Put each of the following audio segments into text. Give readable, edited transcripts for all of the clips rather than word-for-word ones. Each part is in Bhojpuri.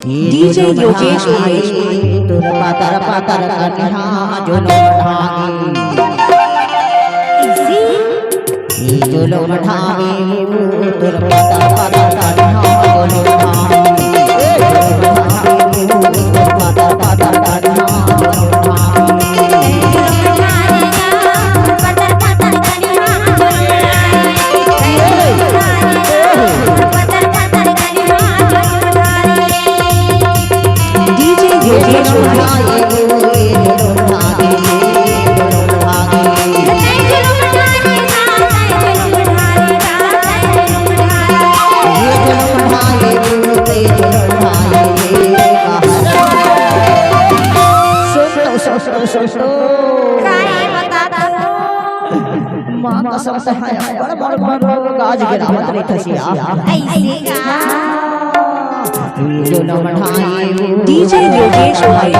डीजे योगेश भाई तुर पातर पातर कन्हा जुलम ढागे जुलम ढागे तुर पातर पातर कन्हा जुलम पातर पातर कन्हा आज गिरावत नहीं थसिया डीजे योगेश भाई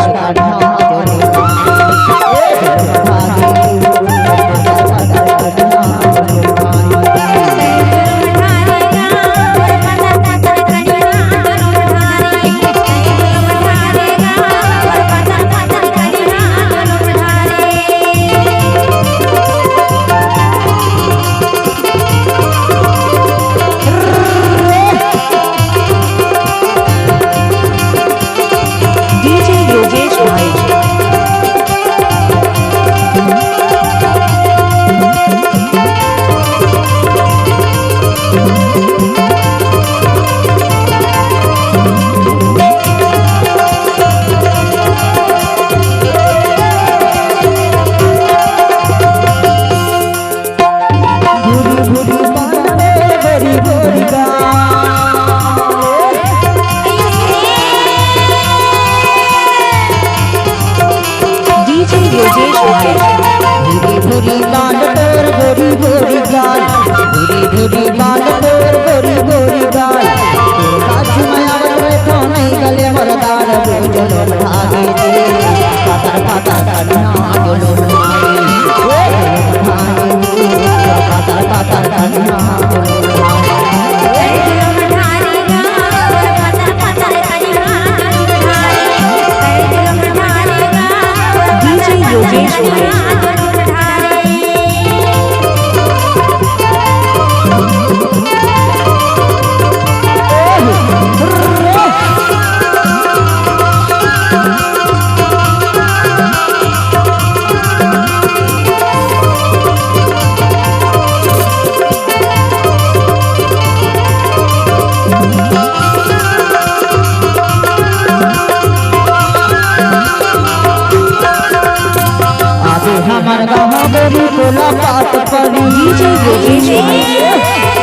बात पड़ी डीजे योगेश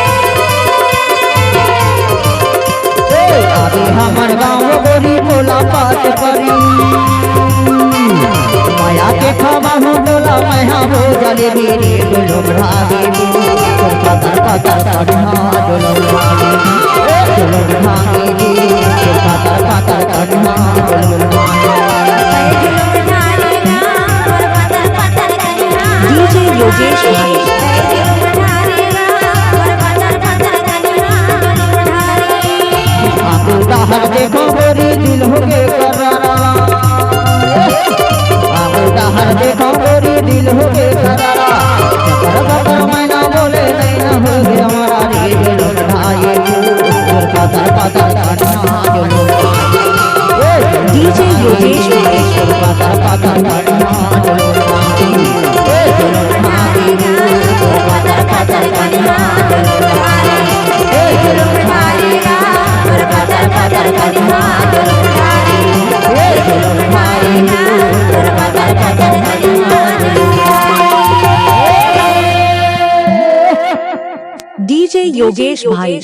आगे हमार गाँव गोरी बोला बात पड़ी माया के खबा हो बोला मैं हो जले मेरे जुलम ढागे पातर पातर कन्हा जुलम ढागे पातर पातर कन्हा जुलम डीजे योगेश भाई उदाहर देखो गोरी दिल हो के करारा उदाहर देखो गोरी दिल हो के करारा बकर मैना बोले नहीं ना हो गया हमारा रे जुलम ढागे पातर पातर कन्हा जुलम डीजे योगेश भाई पातर पातर कन्हा जुलम डीजे योगेश भाई